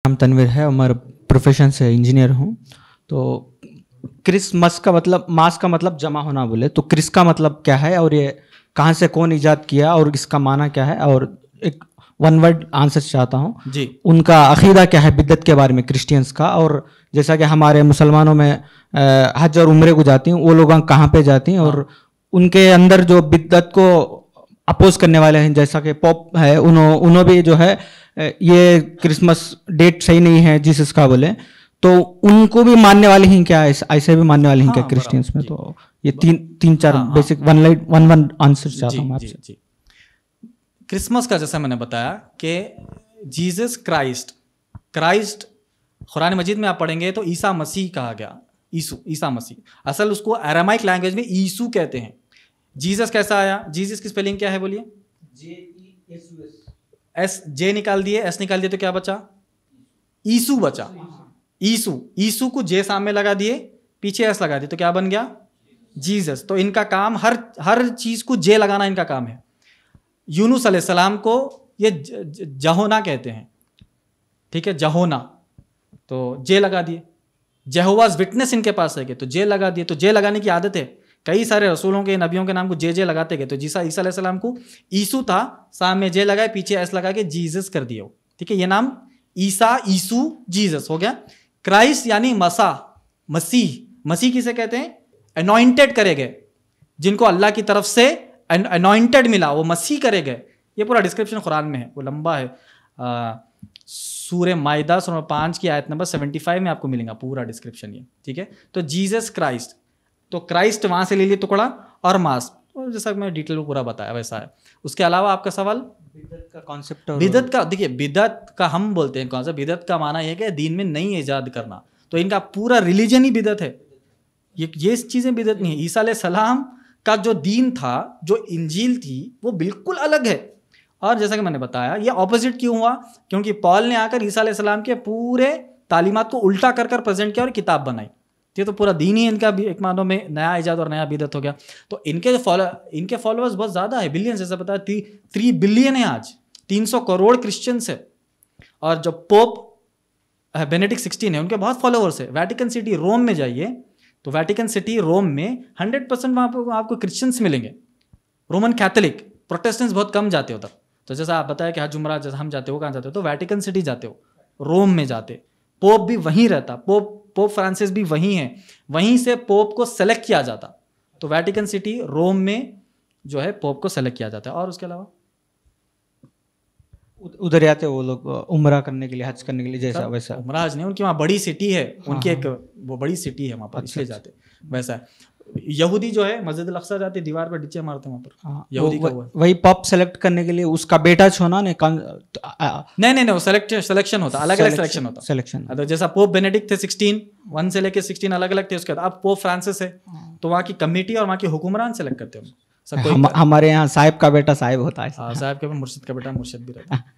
नाम तनवीर है और मेरा प्रोफेशन से इंजीनियर हूँ। तो क्रिसमस का मतलब, मास का मतलब जमा होना बोले तो क्रिस का मतलब क्या है और ये कहाँ से कौन इजाद किया और इसका माना क्या है, और एक वन वर्ड आंसर चाहता हूँ जी। उनका अकीदा क्या है बिद्दत के बारे में क्रिश्चियंस का, और जैसा कि हमारे मुसलमानों में हज और उम्रे को जाती हैं, वो लोग कहाँ पे जाती हैं, और उनके अंदर जो बिद्दत को अपोज करने वाले हैं जैसा कि पॉप है, उन्होंने भी जो है ये क्रिसमस डेट सही नहीं है जीसस का बोले, तो उनको भी मानने वाले हैं क्या, ऐसे भी मानने वाले हैं क्या क्रिश्चियंस में? तो ये तीन चार बेसिक वन आंसर चाहता हूँ आपसे। क्रिसमस का जैसा मैंने बताया कि जीसस क्राइस्ट कुरान मजीद में आप पढ़ेंगे तो ईसा मसीह कहा गया, ईसा मसीह, असल उसको अरामाइक लैंग्वेज में ईसू कहते हैं। जीसस कैसा आया? जीसस की स्पेलिंग क्या है बोलिए? एस, जे निकाल दिए, एस निकाल दिए तो क्या बचा? ईसू बचा। ईसू को जे सामने लगा दिए, पीछे एस लगा दिए तो क्या बन गया? जीसस। तो इनका काम हर चीज को जे लगाना इनका काम है। यूनुस अलैहिस्सलाम को ये जहोना कहते हैं, ठीक है, जहोना, तो जे लगा दिए। जेहोवाज विटनेस इनके पास है तो जे लगा दिए। तो जे लगाने की आदत है, कई सारे रसूलों के, नबियों के नाम को जे लगाते गए। तो ईसा अलैहिस्सलाम को ईसू था, सामने जे लगाए, पीछे एस लगा के जीसस कर दिया, ठीक है। ये नाम ईसा, ईसू, जीसस हो गया। क्राइस्ट यानी मसीह किसे कहते हैं? अनॉइंटेड करे गए, जिनको अल्लाह की तरफ से अनॉइंटेड मिला, वो मसीह करे गए। ये पूरा डिस्क्रिप्शन कुरान में है, वो लंबा है। सूरह माइदा सूरह 5 की आयत नंबर 75 में आपको मिलेगा पूरा डिस्क्रिप्शन ये, ठीक है। तो जीसस क्राइस्ट, तो क्राइस्ट वहां से ले लिए टुकड़ा, और मास, और जैसा मैं डिटेल में पूरा बताया वैसा है। उसके अलावा आपका सवाल बिदअत का कॉन्सेप्ट, बिदअत का, देखिए बिदअत का हम बोलते हैं कॉन्सेप्ट, बिदअत का माना यह कि दीन में नई ईजाद करना, तो इनका पूरा रिलीजन ही बिदअत है। ये चीजें बिदअत नहीं है। ईसा अलैहिस्सलाम का जो दीन था, जो इंजील थी, वो बिल्कुल अलग है। और जैसा कि मैंने बताया, ये ऑपोजिट क्यों हुआ? क्योंकि पॉल ने आकर ईसा अलैहिस्सलाम के पूरे तालीमात को उल्टा कर प्रेजेंट किया और किताब बनाई। ये तो पूरा दीन ही इनका भी एक मानों में नया इजाद और नया बिदअत हो गया। तो इनके फॉलोअर्स बहुत ज़्यादा है, बिलियंस, जैसा पता है 3 बिलियन है आज, 300 करोड़ क्रिश्चियंस है। और जो पोप बेनेडिक्ट 16 है, उनके बहुत फॉलोअर्स है। वेटिकन सिटी रोम में जाइए तो वेटिकन सिटी रोम में 100% वहाँ पर आपको क्रिश्चियंस मिलेंगे। रोमन कैथोलिक, प्रोटेस्टेंट्स बहुत कम जाते हो उधर। तो जैसा आप बताया कि हज उम्रा जैसा हम जाते हो, कहाँ जाते हो? तो वेटिकन सिटी जाते हो, रोम में जाते। पोप भी वहीं रहता, पोप फ्रांसिस भी वहीं है, वहीं से पोप को सेलेक्ट किया जाता। तो वेटिकन सिटी रोम में जो है पोप को सेलेक्ट किया जाता है। और उसके अलावा उधर आते वो लोग उम्रा करने के लिए, हज करने के लिए, जैसा वैसा। उम्रा हज नहीं, उनकी वहाँ बड़ी सिटी है, उनकी एक वो बड़ी सिटी है वहाँ पर, इसलिए जाते वैसा। यहूदी जो है मस्जिद अल-अक्सा जाते, दीवार पर डीजे मारते वहाँ पर, यहूदी का वही पॉप सेलेक्ट करने के लिए उसका बेटा छोना नहीं, वो सिलेक्शन होता, अलग अलग सिलेक्शन होता। जैसा पोप बेनेडिक्ट थे 16, 1 से लेके 16 अलग अलग थे। उसके बाद अब पोप फ्रांसिस है, तो वहाँ की कमेटी और वहाँ के हुक्मरान सेलेक्ट करते हैं। हमारे यहाँ साहिब का बेटा साहिब होता है, साहिब के मुर्शिद का बेटा मुर्शिद भी रहता है।